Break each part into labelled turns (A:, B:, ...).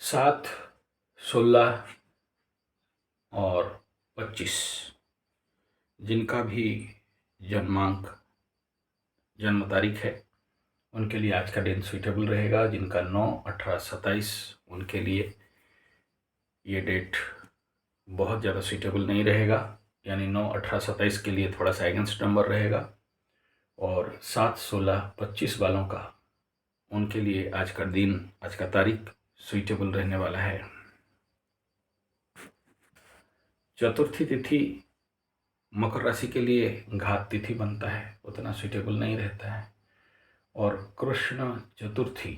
A: 7, 16 और 25 जिनका भी जन्मांक जन्म तारीख है उनके लिए आज का दिन सूटेबल रहेगा। जिनका 9, 18, 27 उनके लिए ये डेट बहुत ज़्यादा सूटेबल नहीं रहेगा, यानी 9, 18, 27 के लिए थोड़ा सा अगेंस्ट नंबर रहेगा। और 7, 16, 25 वालों का उनके लिए आज का दिन, आज का तारीख सूटेबल रहने वाला है। चतुर्थी तिथि मकर राशि के लिए घात तिथि बनता है, उतना सूटेबल नहीं रहता है। और कृष्ण चतुर्थी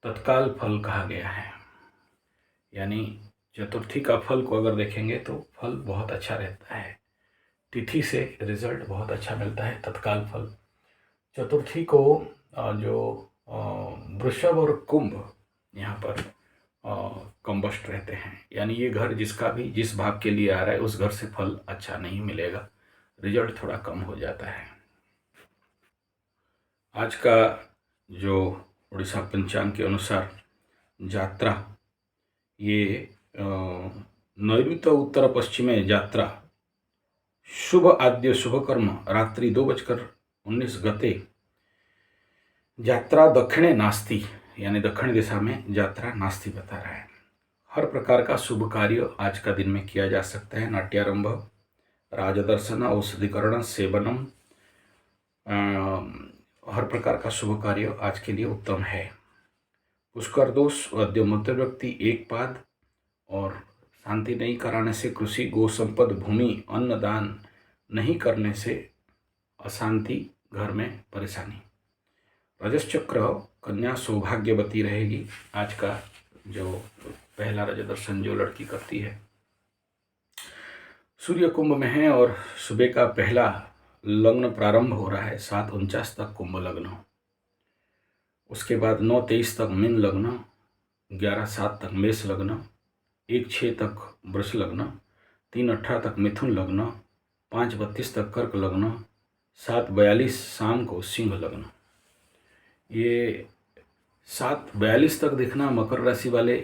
A: तत्काल फल कहा गया है, यानी चतुर्थी का फल को अगर देखेंगे तो फल बहुत अच्छा रहता है, तिथि से रिजल्ट बहुत अच्छा मिलता है, तत्काल फल। चतुर्थी को जो वृषभ और कुंभ यहाँ पर कंबस्ट रहते हैं, यानी ये घर जिसका भी जिस भाग के लिए आ रहा है उस घर से फल अच्छा नहीं मिलेगा, रिजल्ट थोड़ा कम हो जाता है। आज का जो उड़ीसा पंचांग के अनुसार यात्रा, ये नैऋत्य उत्तर पश्चिमे यात्रा शुभ आद्य शुभ कर्म रात्रि 2:19 गते यात्रा दक्षिणे नास्ति, यानी दक्षिण दिशा में यात्रा नास्ति बता रहा है। हर प्रकार का शुभ कार्य आज का दिन में किया जा सकता है। नाट्यारंभ, राजदर्शन, औषधिकरण, सेवनम, हर प्रकार का शुभ कार्य आज के लिए उत्तम है। पुष्कर दोष, अद्य मध्य व्यक्ति एक पाद, और शांति नहीं कराने से कृषि, गो संपद, भूमि, अन्न दान नहीं करने से अशांति, घर में परेशानी। रजस चक्र कन्या सौभाग्यवती रहेगी। आज का जो पहला रज दर्शन जो लड़की करती है, सूर्य कुंभ में है और सुबह का पहला लग्न प्रारंभ हो रहा है, 7:49 तक कुंभ लग्न, उसके बाद 9:23 तक मीन लग्न, 11:07 तक मेष लग्न, 1:06 तक वृष लग्न, 3:18 तक मिथुन लग्न, 5:32 तक कर्क लग्न, 7:42 शाम को सिंह लग्न। ये 7:42 तक देखना मकर राशि वाले,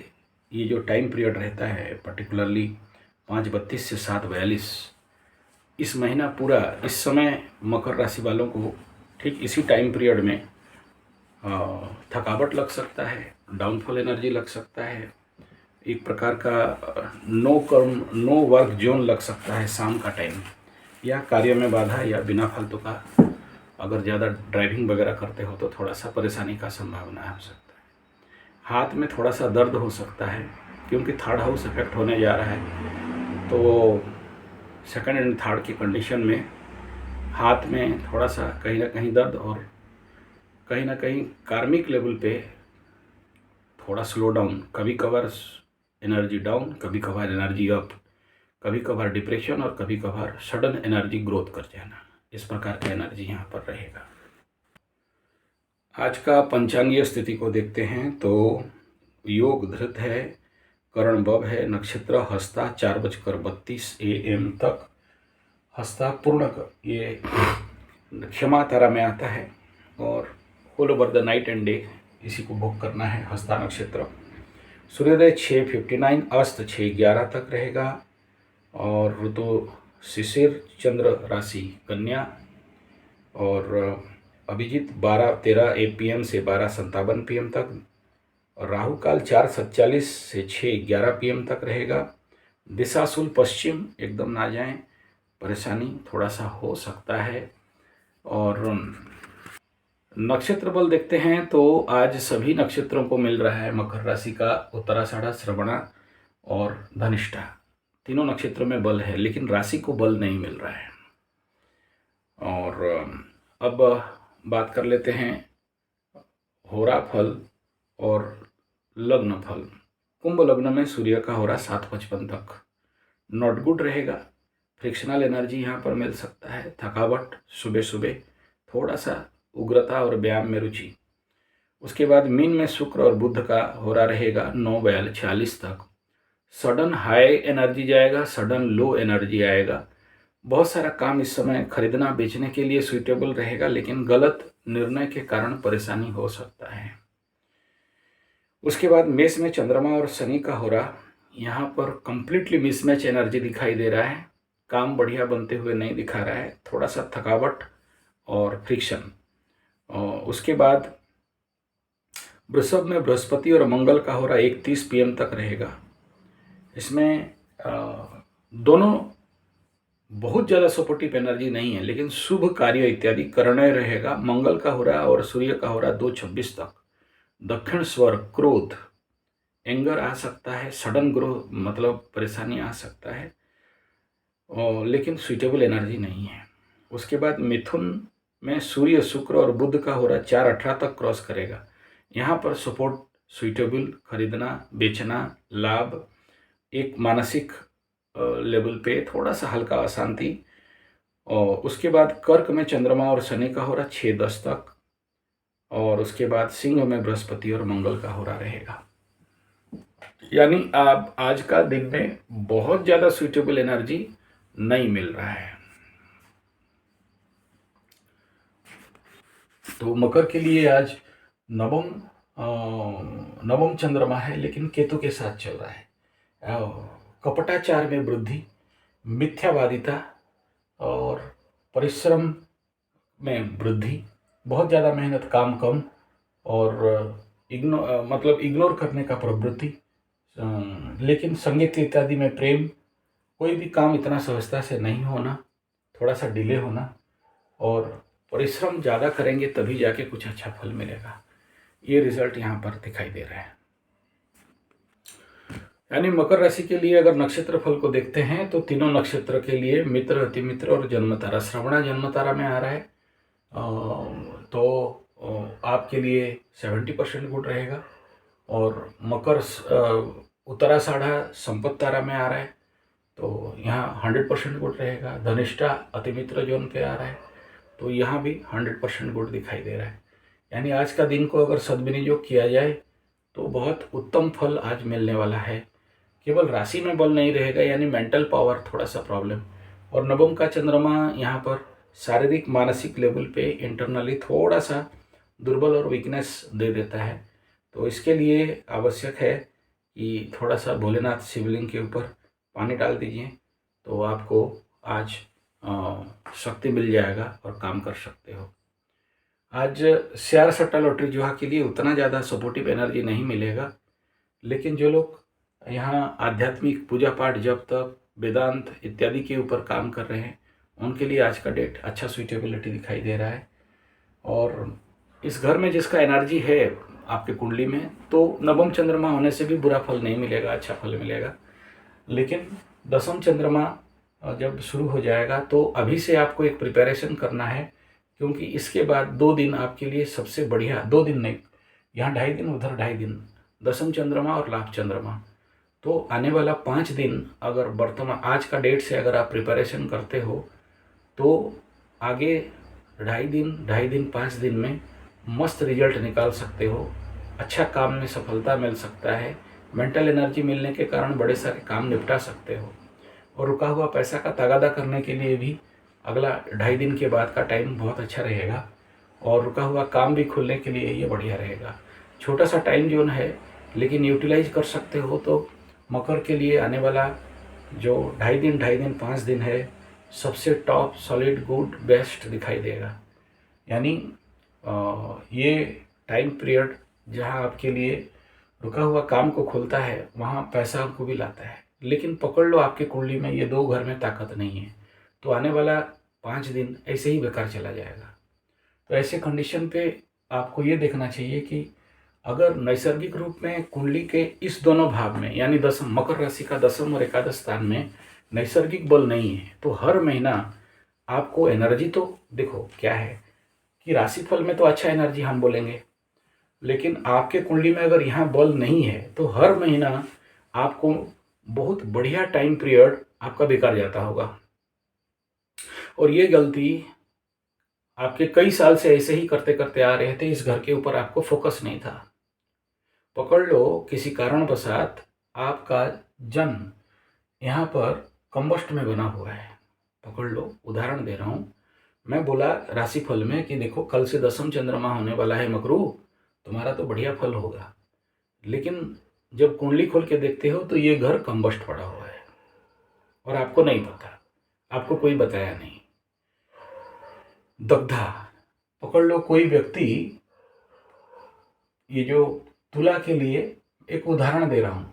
A: ये जो टाइम पीरियड रहता है पर्टिकुलरली 5:32 से 7:42, इस महीना पूरा, इस समय मकर राशि वालों को ठीक इसी टाइम पीरियड में थकावट लग सकता है, डाउनफॉल एनर्जी लग सकता है, एक प्रकार का नो कर्म नो वर्क जोन लग सकता है शाम का टाइम, या कार्य में बाधा, या बिना फालतू का अगर ज़्यादा ड्राइविंग वगैरह करते हो तो थोड़ा सा परेशानी का संभावना हो सकता है। हाथ में थोड़ा सा दर्द हो सकता है क्योंकि थर्ड हाउस इफेक्ट होने जा रहा है, तो सेकंड एंड थर्ड की कंडीशन में हाथ में थोड़ा सा कहीं ना कहीं दर्द, और कहीं ना कहीं कार्मिक लेवल पे थोड़ा स्लो डाउन, कभी कभार एनर्जी डाउन, कभी कभार एनर्जी अप, कभी कभार डिप्रेशन और कभी कभार सडन एनर्जी ग्रोथ कर जाना, इस प्रकार का एनर्जी यहाँ पर रहेगा। आज का पंचांगीय स्थिति को देखते हैं तो योग धृत है, करण बब है, नक्षत्र हस्ता 4:32 AM तक, हस्ता पूर्णक ये क्षमा तारा में आता है, और whole over the night and day इसी को भोग करना है हस्ता नक्षत्र। सूर्योदय 6:59, अस्त 6:11 तक रहेगा, और ऋतु शिशिर, चंद्र राशि कन्या, और अभिजीत 12:13 PM से 12:57 PM तक, और राहु काल 4:47 से 6:11 PM तक रहेगा। दिशाशूल पश्चिम, एकदम ना जाएं, परेशानी थोड़ा सा हो सकता है। और नक्षत्र बल देखते हैं तो आज सभी नक्षत्रों को मिल रहा है मकर राशि का उत्तराषाढ़ा, श्रवणा और धनिष्ठा, तीनों नक्षत्रों में बल है, लेकिन राशि को बल नहीं मिल रहा है। और अब बात कर लेते हैं होरा फल और लग्न फल। कुंभ लग्न में सूर्य का होरा 7:55 तक नॉट गुड रहेगा, फ्रिक्शनल एनर्जी यहाँ पर मिल सकता है, थकावट, सुबह सुबह थोड़ा सा उग्रता और व्यायाम में रुचि। उसके बाद मीन में शुक्र और बुध का होरा रहेगा 9:46 तक, सडन हाई एनर्जी जाएगा, सडन लो एनर्जी आएगा। बहुत सारा काम इस समय खरीदना बेचने के लिए सूटेबल रहेगा, लेकिन गलत निर्णय के कारण परेशानी हो सकता है। उसके बाद मेष में चंद्रमा और शनि का हो रहा, यहाँ पर कंप्लीटली मिसमैच एनर्जी दिखाई दे रहा है। काम बढ़िया बनते हुए नहीं दिखा रहा है, थोड़ा सा थकावट और फ्रिक्शन। और उसके बाद वृषभ में बृहस्पति और मंगल का हो रहा 1:30 PM तक रहेगा। इसमें दोनों बहुत ज़्यादा सपोर्टिव एनर्जी नहीं है, लेकिन शुभ कार्य इत्यादि करने रहेगा। मंगल का हो रहा और सूर्य का हो रहा 2:26 तक। दक्षिण स्वर क्रोध, एंगर आ सकता है, सडन ग्रोथ मतलब परेशानी आ सकता है, लेकिन सुइटेबल एनर्जी नहीं है। उसके बाद मिथुन में सूर्य शुक्र और बुध का हो रहा 4:18 तक क्रॉस करेगा। यहाँ पर सपोर्ट, सुइटेबल, खरीदना, बेचना, लाभ, एक मानसिक लेवल पे थोड़ा सा हल्का अशांति। और उसके बाद कर्क में चंद्रमा और शनि का हो रहा 6:10 तक। और उसके बाद सिंह में बृहस्पति और मंगल का हो रहा रहेगा। यानी आप आज का दिन में बहुत ज़्यादा सुइटेबल एनर्जी नहीं मिल रहा है। तो मकर के लिए आज नवम चंद्रमा है, लेकिन केतु के साथ चल रहा है। कपटाचार में वृद्धि, मिथ्यावादिता और परिश्रम में वृद्धि, बहुत ज़्यादा मेहनत, काम कम, और इग्नोर करने का प्रवृत्ति। लेकिन संगीत इत्यादि में प्रेम, कोई भी काम इतना सहजता से नहीं होना, थोड़ा सा डिले होना, और परिश्रम ज़्यादा करेंगे तभी जाके कुछ अच्छा फल मिलेगा। ये रिजल्ट यहाँ पर दिखाई दे रहा है। यानी मकर राशि के लिए अगर नक्षत्र फल को देखते हैं तो तीनों नक्षत्र के लिए मित्र, अतिमित्र और जन्म तारा, श्रवणा जन्म तारा में आ रहा है। तो आपके लिए 70% गुड रहेगा। और मकर उत्तराषाढ़ा संपत्ति तारा में आ रहा है, तो यहाँ 100% गुड रहेगा। धनिष्ठा अतिमित्र जोन पे आ रहा है, तो यहाँ भी 100% गुड दिखाई दे रहा है। यानी आज का दिन को अगर सद्विनियोग किया जाए तो बहुत उत्तम फल आज मिलने वाला है। केवल राशि में बल नहीं रहेगा, यानी मेंटल पावर थोड़ा सा प्रॉब्लम। और नवम का चंद्रमा यहाँ पर शारीरिक मानसिक लेवल पे इंटरनली थोड़ा सा दुर्बल और वीकनेस दे देता है। तो इसके लिए आवश्यक है कि थोड़ा सा भोलेनाथ शिवलिंग के ऊपर पानी डाल दीजिए, तो आपको आज शक्ति मिल जाएगा और काम कर सकते हो। आज शेयर सट्टा लॉटरी जुआ के लिए उतना ज़्यादा सपोर्टिव एनर्जी नहीं मिलेगा, लेकिन जो लोग यहाँ आध्यात्मिक पूजा पाठ, जब तक, वेदांत इत्यादि के ऊपर काम कर रहे हैं, उनके लिए आज का डेट अच्छा सुइटेबिलिटी दिखाई दे रहा है। और इस घर में जिसका एनर्जी है आपके कुंडली में, तो नवम चंद्रमा होने से भी बुरा फल नहीं मिलेगा, अच्छा फल मिलेगा। लेकिन दसम चंद्रमा जब शुरू हो जाएगा तो अभी से आपको एक प्रिपरेशन करना है, क्योंकि इसके बाद 2 दिन आपके लिए सबसे बढ़िया, 2 दिन नहीं, यहाँ 2.5 दिन, उधर 2.5 दिन, दसम चंद्रमा और लाभ चंद्रमा। तो आने वाला 5 दिन अगर वर्तमान आज का डेट से अगर आप प्रिपरेशन करते हो तो आगे 2.5 दिन 5 दिन में मस्त रिजल्ट निकाल सकते हो। अच्छा काम में सफलता मिल सकता है। मेंटल एनर्जी मिलने के कारण बड़े सारे काम निपटा सकते हो। और रुका हुआ पैसा का तगादा करने के लिए भी अगला 2.5 दिन के बाद का टाइम बहुत अच्छा रहेगा। और रुका हुआ काम भी खुलने के लिए ये बढ़िया रहेगा। छोटा सा टाइम जोन है, लेकिन यूटिलाइज कर सकते हो तो मकर के लिए आने वाला जो 2.5 दिन 5 दिन है, सबसे टॉप, सॉलिड, गुड, बेस्ट दिखाई देगा। यानी ये टाइम पीरियड जहाँ आपके लिए रुका हुआ काम को खुलता है, वहाँ पैसा को भी लाता है। लेकिन पकड़ लो आपके कुंडली में ये 2 घर में ताकत नहीं है, तो आने वाला 5 दिन ऐसे ही बेकार चला जाएगा। तो ऐसे कंडीशन पे आपको ये देखना चाहिए कि अगर नैसर्गिक रूप में कुंडली के इस दोनों भाव में, यानी दसम, मकर राशि का दसम और एकादश स्थान में नैसर्गिक बल नहीं है, तो हर महीना आपको एनर्जी, तो देखो क्या है कि राशिफल में तो अच्छा एनर्जी हम बोलेंगे, लेकिन आपके कुंडली में अगर यहाँ बल नहीं है तो हर महीना आपको बहुत बढ़िया टाइम पीरियड आपका बेकार जाता होगा। और ये गलती आपके कई साल से ऐसे ही करते करते आ रहे थे, इस घर के ऊपर आपको फोकस नहीं था। पकड़ लो किसी कारणवशात आपका जन्म यहाँ पर कंबस्ट में बना हुआ है, पकड़ लो, उदाहरण दे रहा हूँ। मैं बोला राशिफल में कि देखो कल से दसम चंद्रमा होने वाला है मकरू, तुम्हारा तो बढ़िया फल होगा। लेकिन जब कुंडली खोल के देखते हो तो ये घर कंबस्ट पड़ा हुआ है और आपको नहीं पता, आपको कोई बताया नहीं। दग्धा, पकड़ लो कोई व्यक्ति, ये जो तुला के लिए एक उदाहरण दे रहा हूं,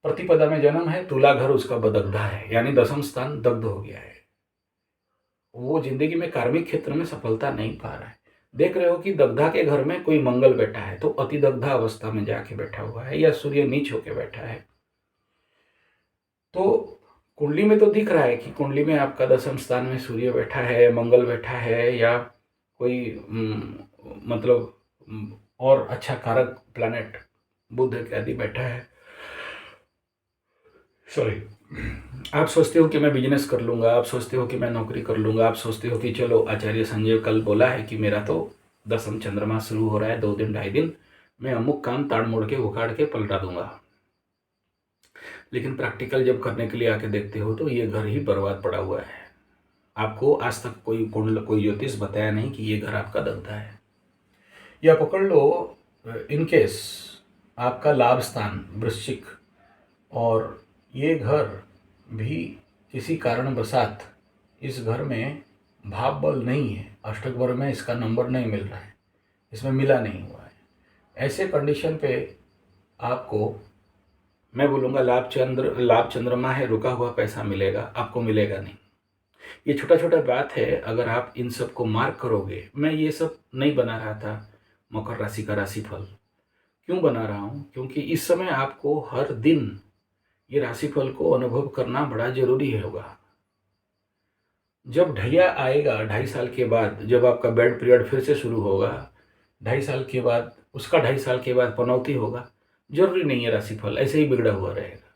A: प्रतिपदा में जन्म है, तुला घर उसका बदग्धा है, यानी 10वीं स्थान दग्ध हो गया है। वो जिंदगी में कार्मिक क्षेत्र में सफलता नहीं पा रहा है। देख रहे हो कि दग्धा के घर में कोई मंगल बैठा है तो अति दग्धा अवस्था में जाके बैठा हुआ है, या सूर्य नीच होके बैठा है। तो कुंडली में तो दिख रहा है कि कुंडली में आपका 10वें स्थान में सूर्य बैठा है, मंगल बैठा है, या कोई मतलब और अच्छा कारक प्लैनेट बुध इत्यादि बैठा है। सॉरी, आप सोचते हो कि मैं बिजनेस कर लूँगा, आप सोचते हो कि मैं नौकरी कर लूँगा, आप सोचते हो कि चलो आचार्य संजय कल बोला है कि मेरा तो 10वां चंद्रमा शुरू हो रहा है, 2 दिन 2.5 दिन, मैं अमुक काम ताड़ मोड़ के उखाड़ के पलटा दूंगा। लेकिन प्रैक्टिकल जब करने के लिए आके देखते हो तो ये घर ही बर्बाद पड़ा हुआ है। आपको आज तक कोई ज्योतिष बताया नहीं कि ये घर आपका दग्धा है। या पकड़ लो इनकेस आपका लाभ स्थान वृश्चिक, और ये घर भी किसी कारणवशात इस घर में भाव बल नहीं है, अष्टक वर्ग में इसका नंबर नहीं मिल रहा है, इसमें मिला नहीं हुआ है, ऐसे कंडीशन पे आपको मैं बोलूँगा लाभ चंद्रमा है, रुका हुआ पैसा मिलेगा, आपको मिलेगा नहीं। ये छोटा छोटा बात है, अगर आप इन सब को मार्क करोगे। मैं ये सब नहीं बना रहा था मकर राशि का राशिफल, क्यों बना रहा हूँ, क्योंकि इस समय आपको हर दिन ये राशिफल को अनुभव करना बड़ा जरूरी होगा। जब ढैया आएगा 2.5 साल के बाद, जब आपका बेड पीरियड फिर से शुरू होगा 2.5 साल के बाद, उसका 2.5 साल के बाद पनौती होगा, जरूरी नहीं है राशिफल ऐसे ही बिगड़ा हुआ रहेगा।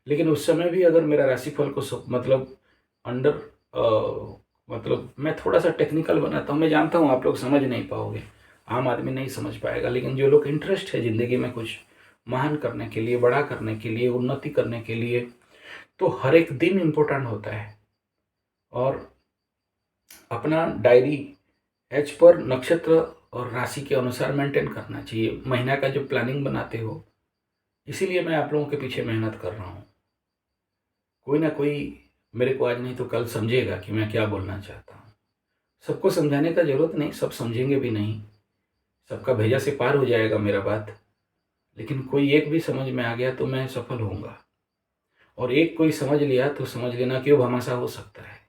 A: लेकिन उस समय भी अगर मेरा राशिफल को मतलब अंडर मतलब मैं थोड़ा सा टेक्निकल बनाता हूँ, मैं जानता हूँ आप लोग समझ नहीं पाओगे, आम आदमी नहीं समझ पाएगा, लेकिन जो लोग इंटरेस्ट है ज़िंदगी में कुछ महान करने के लिए, बड़ा करने के लिए, उन्नति करने के लिए, तो हर एक दिन इम्पोर्टेंट होता है। और अपना डायरी एज पर नक्षत्र और राशि के अनुसार मेंटेन करना चाहिए, महीना का जो प्लानिंग बनाते हो। इसीलिए मैं आप लोगों के पीछे मेहनत कर रहा हूँ। कोई ना कोई मेरे को आज नहीं तो कल समझेगा कि मैं क्या बोलना चाहता हूँ। सबको समझाने का ज़रूरत नहीं, सब समझेंगे भी नहीं, सबका भेजा से पार हो जाएगा मेरा बात, लेकिन कोई एक भी समझ में आ गया तो मैं सफल होऊंगा। और एक कोई समझ लिया तो समझ लेना कि वो भामाशाह हो सकता है।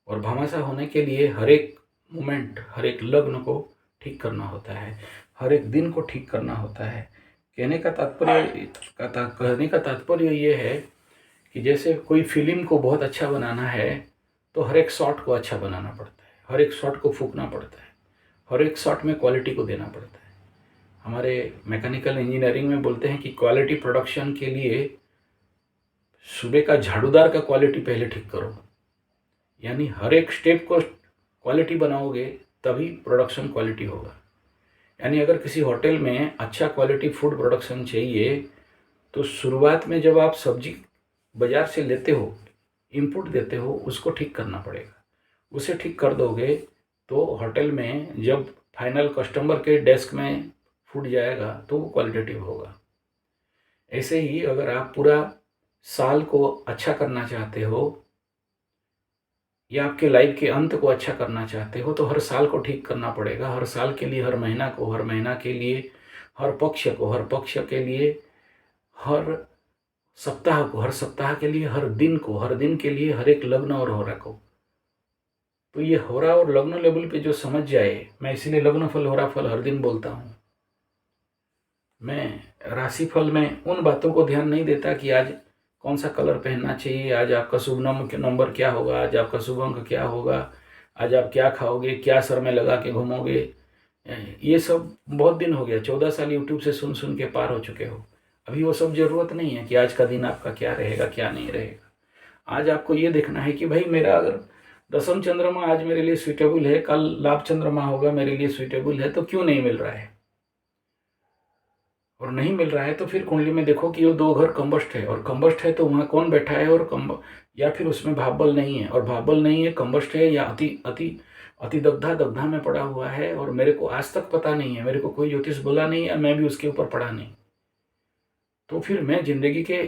A: और भामाशाह होने के लिए हर एक मोमेंट, हर एक लग्न को ठीक करना होता है, हर एक दिन को ठीक करना होता है। कहने का तात्पर्य ये है कि जैसे कोई फिल्म को बहुत अच्छा बनाना है तो हर एक शॉट को अच्छा बनाना पड़ता है, हर एक शॉट को फूकना पड़ता है, हर एक शॉट में क्वालिटी को देना पड़ता है। हमारे मैकेनिकल इंजीनियरिंग में बोलते हैं कि क्वालिटी प्रोडक्शन के लिए सुबह का झाड़ूदार का क्वालिटी पहले ठीक करो, यानी हर एक स्टेप को क्वालिटी बनाओगे तभी प्रोडक्शन क्वालिटी होगा। यानी अगर किसी होटल में अच्छा क्वालिटी फूड प्रोडक्शन चाहिए तो शुरुआत में जब आप सब्जी बाज़ार से लेते हो, इनपुट देते हो, उसको ठीक करना पड़ेगा। उसे ठीक कर दोगे तो होटल में जब फाइनल कस्टमर के डेस्क में फूड जाएगा तो वो क्वालिटेटिव होगा। ऐसे ही अगर आप पूरा साल को अच्छा करना चाहते हो या आपके लाइफ के अंत को अच्छा करना चाहते हो तो हर साल को ठीक करना पड़ेगा। हर साल के लिए, हर महीना को, हर महीना के लिए, हर पक्ष को, हर पक्ष के लिए, हर सप्ताह को, हर सप्ताह के लिए, हर दिन को, हर दिन के लिए, हर एक लग्न और होरा को। तो ये होरा और लग्न लेवल पे जो समझ जाए, मैं इसीलिए लग्न फल होरा फल हर दिन बोलता हूँ। मैं राशिफल में उन बातों को ध्यान नहीं देता कि आज कौन सा कलर पहनना चाहिए, आज आपका शुभ नंबर क्या होगा, आज आपका शुभ अंक क्या होगा, आज आप क्या खाओगे, क्या सर में लगा के घूमोगे। ये सब बहुत दिन हो गया, 14 साल यूट्यूब से सुन सुन के पार हो चुके हो। अभी वो सब ज़रूरत नहीं है कि आज का दिन आपका क्या रहेगा, क्या नहीं रहेगा। आज आपको ये देखना है कि भाई मेरा अगर 10वां चंद्रमा आज मेरे लिए सूटेबल है, कल लाभ चंद्रमा होगा मेरे लिए सूटेबल है, तो क्यों नहीं मिल रहा है। और नहीं मिल रहा है तो फिर कुंडली में देखो कि वो 2 घर कंबस्ट है, और कंबस्ट है तो वहाँ कौन बैठा है, और या फिर उसमें भावबल नहीं है, और भावबल नहीं है, कंबस्ट है, या अति दग्धा में पड़ा हुआ है, और मेरे को आज तक पता नहीं है, मेरे को कोई ज्योतिष बोला नहीं है, मैं भी उसके ऊपर पढ़ा नहीं। तो फिर मैं ज़िंदगी के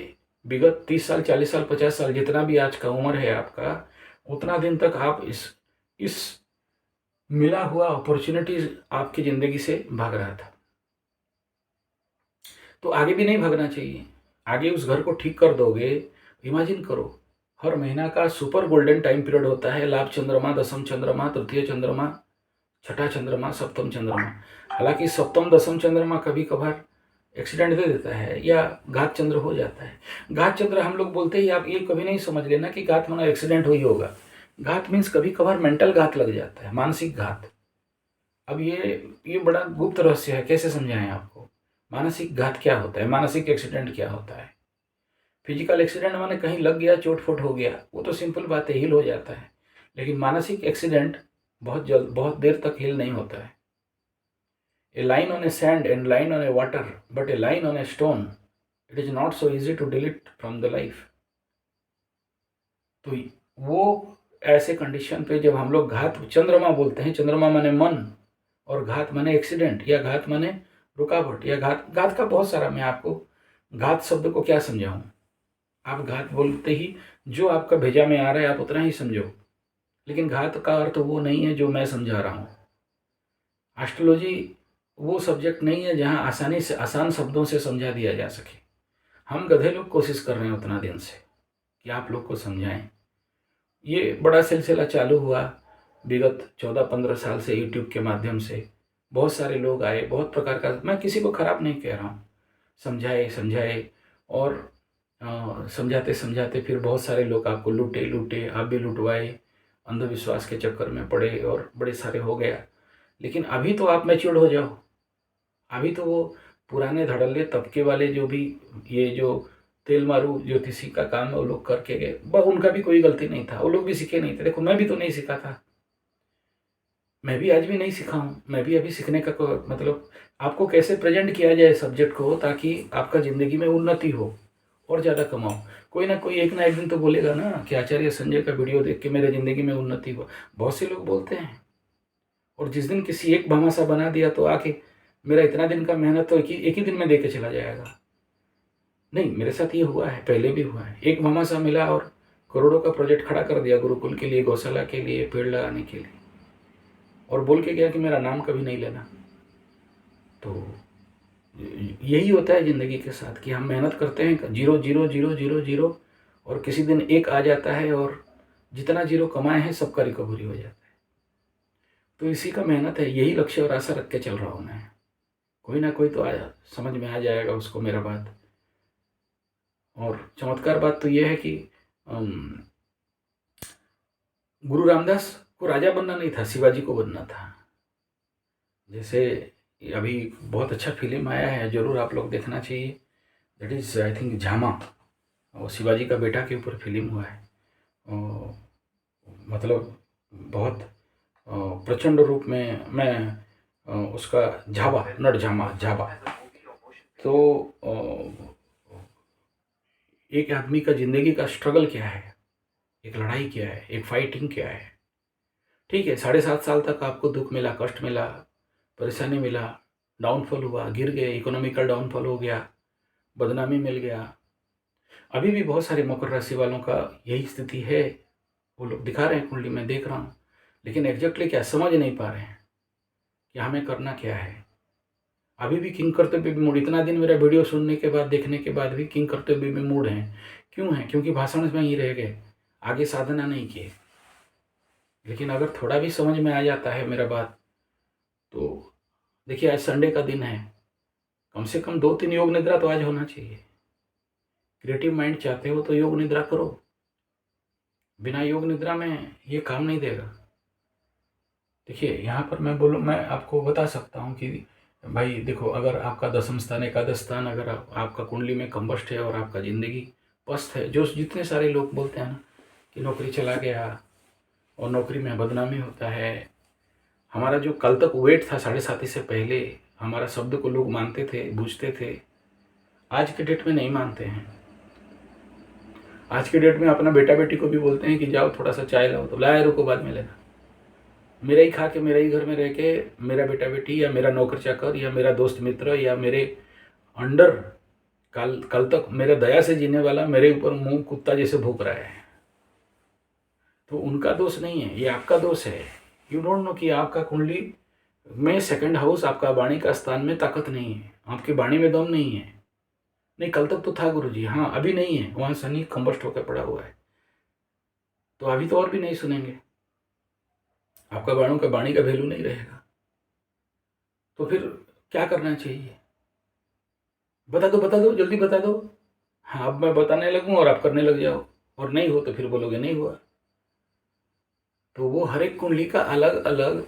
A: विगत 30 साल, 40 साल, 50 साल, जितना भी आज का उम्र है आपका, उतना दिन तक आप इस मिला हुआ अपॉर्चुनिटीज़ आपकी ज़िंदगी से भाग रहा था। तो आगे भी नहीं भागना चाहिए। आगे उस घर को ठीक कर दोगे। इमेजिन करो, हर महीना का सुपर गोल्डन टाइम पीरियड होता है। लाभ चंद्रमा, दशम चंद्रमा, तृतीय चंद्रमा, छठा चंद्रमा, सप्तम चंद्रमा। हालांकि सप्तम दशम चंद्रमा कभी कभार एक्सीडेंट दे देता है या घात चंद्र हो जाता है। घात चंद्र हम लोग बोलते ही आप ये कभी नहीं समझ लेना कि घात होना एक्सीडेंट हुई होगा। घात मीन्स कभी कभार मेंटल घात लग जाता है, मानसिक घात। अब ये बड़ा गुप्त रहस्य है, कैसे समझाएं आपको। मानसिक घात क्या होता है, मानसिक एक्सीडेंट क्या होता है। फिजिकल एक्सीडेंट माने कहीं लग गया, चोट फोट हो गया, वो तो सिंपल बात है, हील हो जाता है। लेकिन मानसिक एक्सीडेंट बहुत देर तक हील नहीं होता है। A line on a sand and line on a water, but a line on a stone, it is not so easy to delete from the life. तो वो ऐसे कंडीशन पे जब हम लोग घात चंद्रमा बोलते हैं, चंद्रमा माने मन और घात माने एक्सीडेंट या घात माने रुकावट या घात का बहुत सारा, मैं आपको घात शब्द को क्या समझाऊं। आप घात बोलते ही जो आपका भेजा में आ रहा है आप उतना ही समझो, लेकिन घात का अर्थ वो नहीं है जो मैं समझा रहा हूँ। एस्ट्रोलॉजी वो सब्जेक्ट नहीं है जहाँ आसानी से आसान शब्दों से समझा दिया जा सके। हम गधे लोग कोशिश कर रहे हैं उतना दिन से कि आप लोग को समझाएं। ये बड़ा सिलसिला चालू हुआ विगत 14-15 साल से यूट्यूब के माध्यम से। बहुत सारे लोग आए, बहुत प्रकार का, मैं किसी को ख़राब नहीं कह रहा हूँ, समझाए और समझाते समझाते फिर बहुत सारे लोग आपको लूटे, आप भी लुटवाए, अंधविश्वास के चक्कर में पड़े और बड़े सारे हो गया। लेकिन अभी तो आप मैच्योर हो जाओ। अभी तो वो पुराने धड़ल्ले तबके वाले जो भी ये जो तेल मारू ज्योतिषी का काम है वो लोग करके गए, बस उनका भी कोई गलती नहीं था, वो लोग भी सीखे नहीं थे। देखो मैं भी तो नहीं सीखा था, मैं भी आज भी नहीं सीखा हूँ। मैं भी अभी सीखने का मतलब आपको कैसे प्रेजेंट किया जाए सब्जेक्ट को ताकि आपका ज़िंदगी में उन्नति हो और ज़्यादा कमाओ। कोई ना कोई एक ना एक दिन तो बोलेगा ना कि आचार्य संजय का वीडियो देख के मेरे ज़िंदगी में उन्नति हुआ। बहुत से लोग बोलते हैं, और जिस दिन किसी एक भामाशाह बना दिया तो आके मेरा इतना दिन का मेहनत तो एक ही दिन में दे के चला जाएगा। नहीं, मेरे साथ ये हुआ है, पहले भी हुआ है। एक भामाशाह मिला और करोड़ों का प्रोजेक्ट खड़ा कर दिया गुरुकुल के लिए, गौशाला के लिए, पेड़ लगाने के लिए, और बोल के गया कि मेरा नाम कभी नहीं लेना। तो यही होता है ज़िंदगी के साथ कि हम मेहनत करते हैं, 0 0 0 0 0, और किसी दिन एक आ जाता है और जितना जीरो कमाए हैं सबका रिकवरी हो जाता है। तो इसी का मेहनत है, यही लक्ष्य और आशा रख के चल रहा हूँ मैं। कोई ना कोई तो समझ में आ जाएगा उसको मेरा बात। और चमत्कार बात तो यह है कि गुरु रामदास को राजा बनना नहीं था, शिवाजी को बनना था। जैसे अभी बहुत अच्छा फिल्म आया है, ज़रूर आप लोग देखना चाहिए, दैट इज़ आई थिंक झामा, और शिवाजी का बेटा के ऊपर फिल्म हुआ है। मतलब बहुत प्रचंड रूप में मैं उसका झाबा, नट झाबा। तो एक आदमी का ज़िंदगी का स्ट्रगल क्या है, एक लड़ाई क्या है, एक फाइटिंग क्या है। ठीक है, 7.5 साल तक आपको दुख मिला, कष्ट मिला, परेशानी मिला, डाउनफॉल हुआ, गिर गए, इकोनॉमिकल डाउनफॉल हो गया, बदनामी मिल गया। अभी भी बहुत सारे मकर राशि वालों का यही स्थिति है। वो लोग दिखा रहे हैं कुंडली में, देख रहा हूँ, लेकिन एग्जैक्टली क्या समझ नहीं पा रहे हैं कि हमें करना क्या है। अभी भी किंग करते हुए भी मूड, इतना दिन मेरा वीडियो सुनने के बाद, देखने के बाद भी किंग करते हुए भी मूड हैं। क्यों है? क्योंकि भाषण में ही रह गए, आगे साधना नहीं किए। लेकिन अगर थोड़ा भी समझ में आ जाता है मेरा बात, तो देखिए आज संडे का दिन है, कम से कम 2-3 योग निद्रा तो आज होना चाहिए। क्रिएटिव माइंड चाहते हो तो योग निद्रा करो, बिना योग निद्रा में ये काम नहीं देगा। देखिए यहाँ पर मैं आपको बता सकता हूँ कि भाई देखो, अगर आपका दशम स्थान, एकादश स्थान, अगर आपका कुंडली में कंबस्ट है और आपका ज़िंदगी पस्त है, जो जितने सारे लोग बोलते हैं ना कि नौकरी चला गया और नौकरी में बदनामी होता है। हमारा जो कल तक वेट था 7.5 से पहले, हमारा शब्द को लोग मानते थे, बूझते थे, आज के डेट में नहीं मानते हैं। आज के डेट में अपना बेटा बेटी को भी बोलते हैं कि जाओ थोड़ा सा चाय लाओ, तो लाया रुको बाद में लेना। मेरा ही खा के, मेरा ही घर में रह के, मेरा बेटा बेटी या मेरा नौकर चाकर या मेरा दोस्त मित्र या मेरे अंडर कल कल तक मेरे दया से जीने वाला मेरे ऊपर मुंह कुत्ता जैसे भौंक रहा है, तो उनका दोष नहीं है, ये आपका दोष है। यू डोंट नो कि आपका कुंडली में सेकंड हाउस, आपका वाणी का स्थान में ताकत नहीं है, आपकी वाणी में दम नहीं है। नहीं, कल तक तो था गुरुजी, हाँ अभी नहीं है, वहाँ शनि कंबस्ट होकर पड़ा हुआ है, तो अभी तो और भी नहीं सुनेंगे, आपका वाणी का वैल्यू नहीं रहेगा। तो फिर क्या करना चाहिए? बता दो, जल्दी बता दो। हाँ, अब मैं बताने लगूँ और आप करने लग जाओ, और नहीं हो तो फिर बोलोगे नहीं हुआ। तो वो हर एक कुंडली का अलग अलग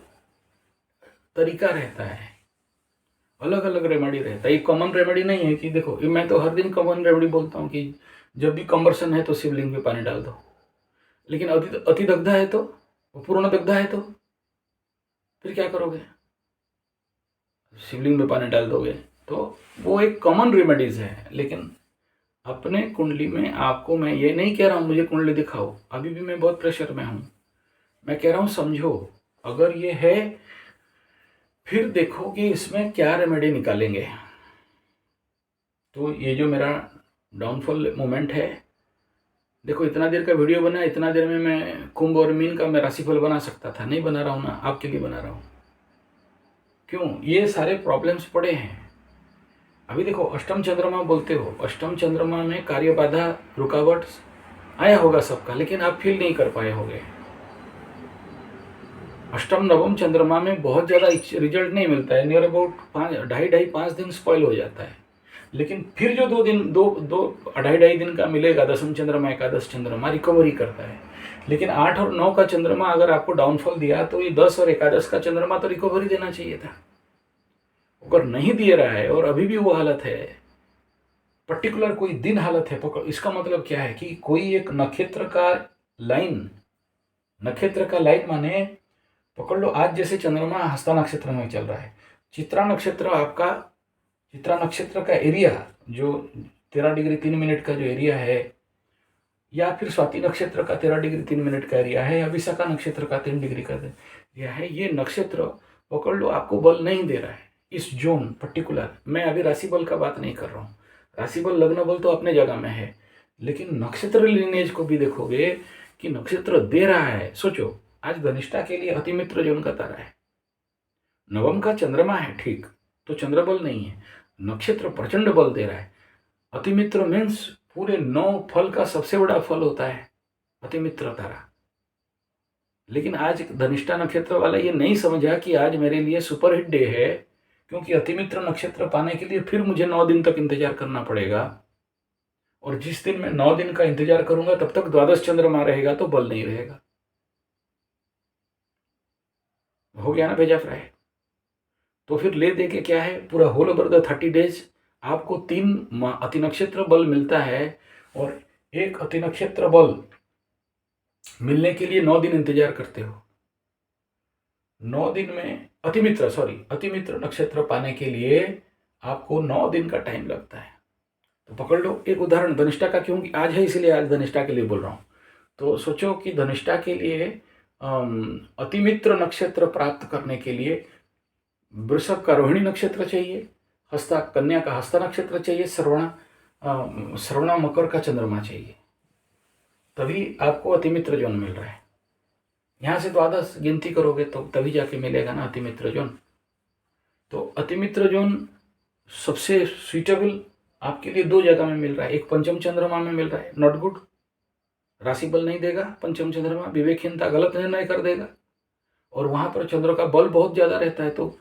A: तरीका रहता है, अलग अलग रेमेडी रहता है। ये कॉमन रेमेडी नहीं है कि देखो, मैं तो हर दिन कॉमन रेमेडी बोलता हूँ कि जब भी कंबर्सन है तो शिवलिंग में पानी डाल दो, लेकिन अति दग्धा है तो, पूर्ण दग्धा है तो फिर क्या करोगे? शिवलिंग में पानी डाल दोगे। तो वो एक कॉमन रेमेडीज है, लेकिन अपने कुंडली में आपको मैं ये नहीं कह रहा हूँ मुझे कुंडली दिखाओ, अभी भी मैं बहुत प्रेशर में हूँ। मैं कह रहा हूँ समझो, अगर ये है फिर देखो कि इसमें क्या रेमेडी निकालेंगे। तो ये जो मेरा डाउनफॉल मोमेंट है, देखो इतना देर का वीडियो बना, इतना देर में मैं कुंभ और मीन का मैं राशिफल बना सकता था, नहीं बना रहा हूँ ना, आपके लिए बना रहा हूँ। क्यों? ये सारे प्रॉब्लम्स पड़े हैं। अभी देखो, अष्टम चंद्रमा बोलते हो, अष्टम चंद्रमा में कार्य बाधा रुकावट आया होगा सबका, लेकिन आप फील नहीं कर पाए होंगे। अष्टम नवम चंद्रमा में बहुत ज़्यादा रिजल्ट नहीं मिलता है, नियर अबाउट 2.5 दिन स्पॉइल हो जाता है। लेकिन फिर जो 2.5 दिन का मिलेगा दसम चंद्रमा एकादश चंद्रमा रिकवरी करता है। लेकिन 8 और 9 का चंद्रमा अगर आपको डाउनफॉल दिया तो ये 10 और एकादश का चंद्रमा तो रिकवरी देना चाहिए था, अगर नहीं दे रहा है और अभी भी वो हालत है, पर्टिकुलर कोई दिन हालत है, इसका मतलब क्या है कि कोई एक नक्षत्र का लाइन माने पकड़ लो, आज जैसे चंद्रमा हस्ता नक्षत्र में चल रहा है, चित्रा नक्षत्र का एरिया जो 13 डिग्री 3 मिनट का जो एरिया है, या फिर स्वाति नक्षत्र का 13 डिग्री 3 मिनट का एरिया है, या विशाखा नक्षत्र का 3 डिग्री का एरिया है, ये नक्षत्र पकड़ लो आपको बल नहीं दे रहा है इस जोन पर्टिकुलर। मैं अभी राशि बल का बात नहीं कर रहा हूँ, राशि बल लग्न बल तो अपने जगह में है, लेकिन नक्षत्र लिनेज को भी देखोगे कि नक्षत्र दे रहा है। सोचो, आज धनिष्ठा के लिए अतिमित्र जोन का तारा है, नवम का चंद्रमा है, ठीक, तो चंद्रबल नहीं है, नक्षत्र प्रचंड बल दे रहा है। अतिमित्र मीन्स पूरे 9 फल का सबसे बड़ा फल होता है अतिमित्र तारा। लेकिन आज धनिष्ठा नक्षत्र वाला ये नहीं समझा कि आज मेरे लिए सुपरहिट डे है, क्योंकि अतिमित्र नक्षत्र पाने के लिए फिर मुझे 9 दिन तक इंतजार करना पड़ेगा, और जिस दिन मैं 9 दिन का इंतजार करूंगा तब तक द्वादश चंद्रमा रहेगा, तो बल नहीं रहेगा। हो गया ना भेजा फ्राई? तो फिर ले दे के क्या है, पूरा होल ओवर द 30 डेज आपको 3 अतिनक्षत्र बल मिलता है, और एक अतिनक्षत्र बल मिलने के लिए 9 दिन इंतजार करते हो। 9 दिन में अतिमित्र नक्षत्र पाने के लिए आपको 9 दिन का टाइम लगता है। तो पकड़ लो एक उदाहरण धनिष्ठा का, क्योंकि आज है इसलिए आज धनिष्ठा के लिए बोल रहा हूँ। तो सोचो कि धनिष्ठा के लिए अतिमित्र नक्षत्र प्राप्त करने के लिए वृषभ का रोहिणी नक्षत्र चाहिए, कन्या का हस्ता नक्षत्र चाहिए, श्रवणा मकर का चंद्रमा चाहिए, तभी आपको अतिमित्र जोन मिल रहा है। यहाँ से द्वादश गिनती करोगे तो तभी जाके मिलेगा ना अतिमित्र जोन। तो अतिमित्र जोन सबसे सुइटेबल आपके लिए 2 जगह में मिल रहा है, एक पंचम चंद्रमा में मिल रहा है, नॉट गुड, राशि बल नहीं देगा पंचम चंद्रमा, विवेकहीनता, गलत निर्णय कर देगा, और वहाँ पर चंद्र का बल बहुत ज़्यादा रहता है। तो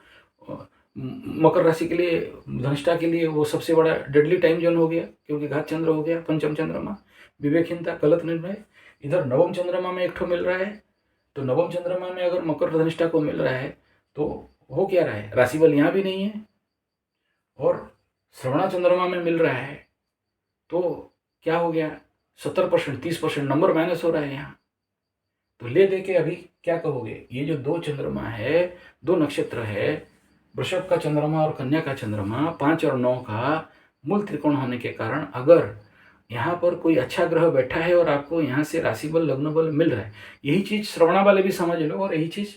A: मकर राशि के लिए, धनिष्ठा के लिए वो सबसे बड़ा डेडली टाइम जोन हो गया, क्योंकि घात चंद्र हो गया पंचम चंद्रमा, विवेकहीनता, गलत निर्णय। इधर नवम चंद्रमा में एक ठो मिल रहा है, तो नवम चंद्रमा में अगर मकर धनिष्ठा को मिल रहा है तो हो क्या रहा है, राशि बल यहाँ भी नहीं है, और श्रवणा चंद्रमा में मिल रहा है, तो क्या हो गया, 70% 30% नंबर माइनस हो रहा है यहाँ। तो ले दे के अभी क्या कहोगे, ये जो 2 चंद्रमा है, 2 नक्षत्र है, वृषभ का चंद्रमा और कन्या का चंद्रमा 5 और 9 का मूल त्रिकोण होने के कारण अगर यहाँ पर कोई अच्छा ग्रह बैठा है और आपको यहाँ से राशि बल लग्न बल मिल रहा है, यही चीज़ श्रवणा वाले भी समझ लो, और यही चीज़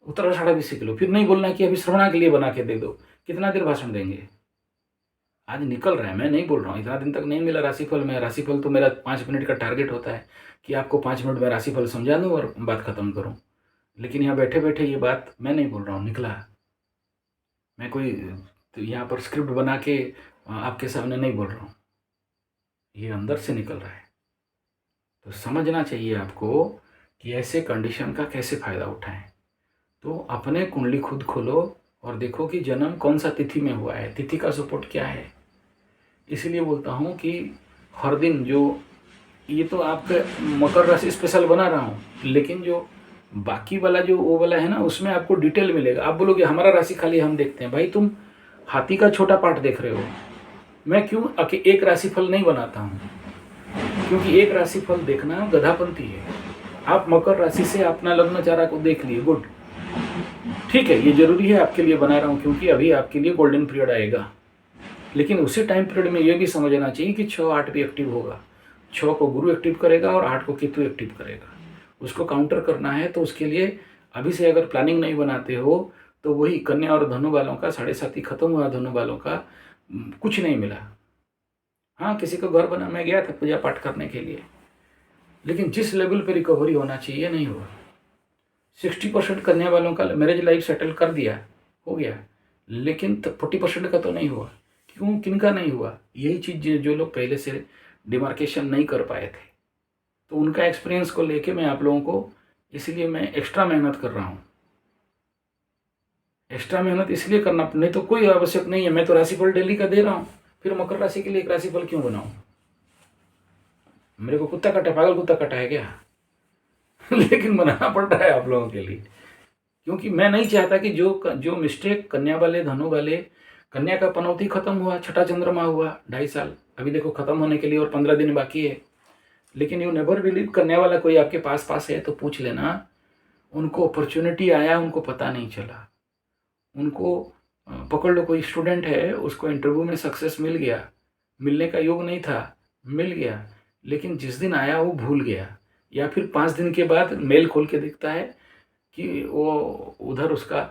A: उत्तराषाढ़ा भी सीख लो। फिर नहीं बोलना कि अभी श्रवणा के लिए बना के दे दो, कितना देर भाषण देंगे। आज निकल रहा है, मैं नहीं बोल रहा हूँ, इतना दिन तक नहीं मिला राशिफल में। राशिफल तो मेरा 5 मिनट का टारगेट होता है कि आपको 5 मिनट में राशिफल समझा दूँ और बात ख़त्म करूँ। लेकिन यहाँ बैठे बैठे ये बात मैं नहीं बोल रहा हूँ, निकला। मैं कोई तो यहाँ पर स्क्रिप्ट बना के आपके सामने नहीं बोल रहा हूँ, ये अंदर से निकल रहा है। तो समझना चाहिए आपको कि ऐसे कंडीशन का कैसे फ़ायदा उठाएं। तो अपने कुंडली खुद खोलो और देखो कि जन्म कौन सा तिथि में हुआ है, तिथि का सपोर्ट क्या है। इसीलिए बोलता हूँ कि हर दिन जो ये तो आपका मकर राशि स्पेशल बना रहा हूँ, लेकिन जो बाकी वाला जो वो वाला है ना, उसमें आपको डिटेल मिलेगा। आप बोलोगे हमारा राशि खाली हम देखते हैं, भाई तुम हाथी का छोटा पार्ट देख रहे हो। मैं क्यों एक राशिफल नहीं बनाता हूँ, क्योंकि एक राशिफल देखना गधापंती है। आप मकर राशि से अपना लग्न चारा को देख लिए, गुड, ठीक है, ये जरूरी है आपके लिए बना रहा हूँ, क्योंकि अभी आपके लिए गोल्डन पीरियड आएगा। लेकिन उसी टाइम पीरियड में ये भी समझना चाहिए कि 6-8 भी एक्टिव होगा। 6 को गुरु एक्टिव करेगा और 8 को केतु एक्टिव करेगा। उसको काउंटर करना है, तो उसके लिए अभी से अगर प्लानिंग नहीं बनाते हो तो वही कन्या और धनु वालों का 7.5 खत्म हुआ, धनु वालों का कुछ नहीं मिला। हाँ, किसी को घर बना, मैं गया था पूजा पाठ करने के लिए, लेकिन जिस लेवल पे रिकवरी होना चाहिए नहीं हुआ। 60% कन्या वालों का मैरिज लाइफ सेटल कर दिया, हो गया, लेकिन 40% का तो नहीं हुआ। क्यों, किनका नहीं हुआ? यही चीज़ जो लोग पहले से डिमार्केशन नहीं कर पाए थे, तो उनका एक्सपीरियंस को लेके मैं आप लोगों को, इसलिए मैं एक्स्ट्रा मेहनत कर रहा हूँ। एक्स्ट्रा मेहनत इसलिए करना, नहीं तो कोई आवश्यक नहीं है। मैं तो राशिफल डेली का दे रहा हूँ, फिर मकर राशि के लिए एक राशिफल क्यों बनाऊँ? मेरे को कुत्ता काटा, पागल कुत्ता काटा है क्या? लेकिन बनाना पड़ रहा है आप लोगों के लिए, क्योंकि मैं नहीं चाहता कि जो मिस्टेक कन्या वाले, धनु वाले, कन्या का पनौती खत्म हुआ, छठा चंद्रमा हुआ 2.5 साल, अभी देखो खत्म होने के लिए और 15 दिन बाकी है। लेकिन यू नेवर बिलीव, कन्या वाला कोई आपके पास है तो पूछ लेना, उनको अपॉर्चुनिटी आया, उनको पता नहीं चला। उनको पकड़ लो, कोई स्टूडेंट है, उसको इंटरव्यू में सक्सेस मिल गया, मिलने का योग नहीं था, मिल गया, लेकिन जिस दिन आया वो भूल गया, या फिर 5 दिन के बाद मेल खोल के दिखता है कि वो उधर उसका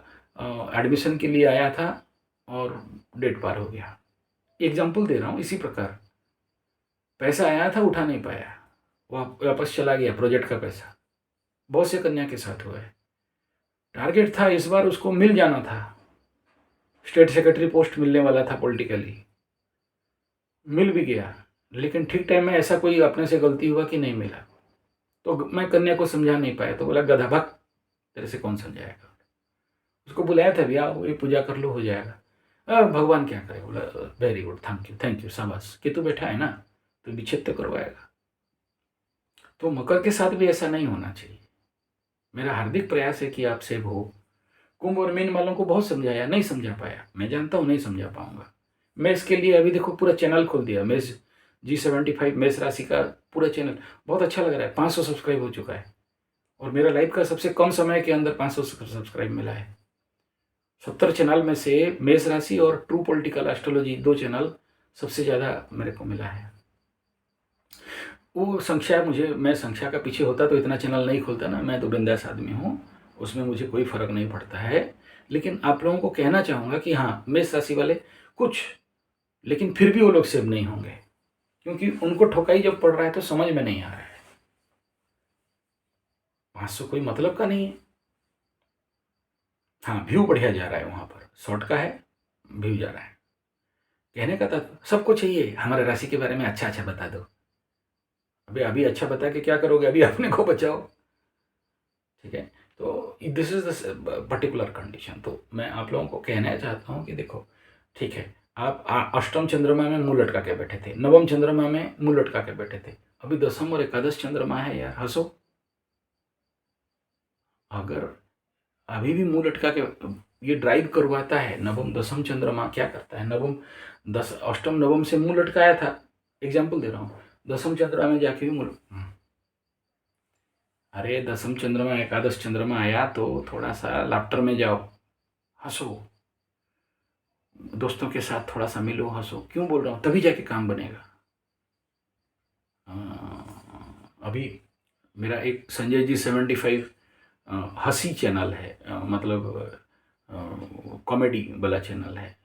A: एडमिशन के लिए आया था और डेट पार हो गया। एग्जाम्पल दे रहा हूँ। इसी प्रकार पैसा आया था, उठा नहीं पाया, वापस चला गया, प्रोजेक्ट का पैसा। बहुत से कन्या के साथ हुआ है। टारगेट था इस बार उसको मिल जाना था, स्टेट सेक्रेटरी पोस्ट मिलने वाला था, पॉलिटिकली मिल भी गया, लेकिन ठीक टाइम में ऐसा कोई अपने से गलती हुआ कि नहीं मिला, तो मैं कन्या को समझा नहीं पाया, तो बोला गधा भक्त, तेरे से कौन समझाएगा। उसको बुलाया था, भैया ये पूजा कर लो, हो जाएगा। भगवान क्या करे, बोला वेरी गुड, थैंक यू शाबाश, कि तू बैठा है ना, तो विच्छेद तो करवाएगा। तो मकर के साथ भी ऐसा नहीं होना चाहिए। मेरा हार्दिक प्रयास है कि आपसे हो। कुंभ और मीन वालों को बहुत समझाया, नहीं समझा पाया, मैं जानता हूँ नहीं समझा पाऊंगा। मैं इसके लिए अभी देखो पूरा चैनल खोल दिया, मेष G75 मेष राशि का पूरा चैनल, बहुत अच्छा लग रहा है। 500 सब्सक्राइब हो चुका है, और मेरा लाइव का सबसे कम समय के अंदर 500 सब्सक्राइब मिला है। 70 चैनल में से मेष राशि और ट्रू पॉलिटिकल एस्ट्रोलॉजी 2 चैनल सबसे ज़्यादा मेरे को मिला है। वो संख्या, मैं संख्या का पीछे होता तो इतना चैनल नहीं खोलता ना, मैं तो बिंदास आदमी हूँ, उसमें मुझे कोई फ़र्क नहीं पड़ता है। लेकिन आप लोगों को कहना चाहूँगा कि हाँ, मेष राशि वाले कुछ, लेकिन फिर भी वो लोग सेव नहीं होंगे, क्योंकि उनको ठोकाई जब पड़ रहा है तो समझ में नहीं आ रहा है। 500 कोई मतलब का नहीं है। हाँ, व्यू बढ़िया जा रहा है, वहाँ पर शॉर्ट का है, व्यू जा रहा है। कहने का था, सबको चाहिए हमारे राशि के बारे में अच्छा अच्छा बता दो। अभी अच्छा बता के क्या करोगे, अभी अपने को बचाओ, ठीक है। तो this is the particular condition. तो मैं आप लोगों को कहना चाहता हूँ कि देखो, ठीक है, आप अष्टम चंद्रमा में मुंह लटका के बैठे थे, नवम चंद्रमा में मुंह लटका के बैठे थे, अभी दसम और एकादश चंद्रमा है यार, हंसो। अगर अभी भी मुंह लटका के ये ड्राइव करवाता है, नवम दसम चंद्रमा क्या करता है, अष्टम नवम से मुंह लटकाया था, एग्जाम्पल दे रहा हूँ, दसम चंद्रमा में जाके भी अरे दसम चंद्रमा एकादश चंद्रमा आया तो थोड़ा सा लाफ्टर में जाओ, हंसो, दोस्तों के साथ थोड़ा सा मिलो, हंसो। क्यों बोल रहा हूँ, तभी जाके काम बनेगा। अभी मेरा एक संजय G75 हंसी चैनल है, मतलब कॉमेडी वाला चैनल है,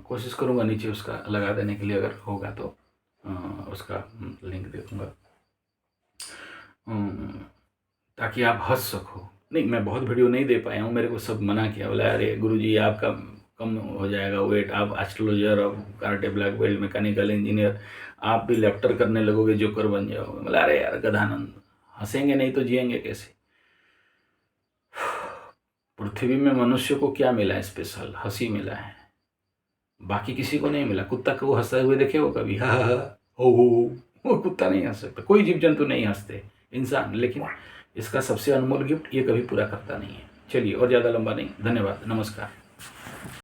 A: कोशिश करूँगा नीचे उसका लगा देने के लिए, अगर होगा तो उसका लिंक दे दूँगा ताकि आप हंस सको। नहीं, मैं बहुत वीडियो नहीं दे पाया हूँ, मेरे को सब मना किया, बोला अरे गुरुजी आपका कम हो जाएगा वेट, आप एस्ट्रोलॉजर, अब karate black belt, mechanical engineer, आप भी लेफ्टर करने लगोगे, जोकर बन जाओगे। बोला अरे यार गधानंद, हंसेंगे नहीं तो जिएंगे कैसे। पृथ्वी में मनुष्य को क्या मिला है स्पेशल? हंसी मिला है, बाकी किसी को नहीं मिला। कुत्ता को हंसते हुए देखे हो कभी? हा हा हो, वो कुत्ता नहीं हंस सकता, कोई जीव जंतु नहीं हंसते, इंसान। लेकिन इसका सबसे अनमोल गिफ्ट ये कभी पूरा करता नहीं है। चलिए, और ज़्यादा लंबा नहीं, धन्यवाद, नमस्कार।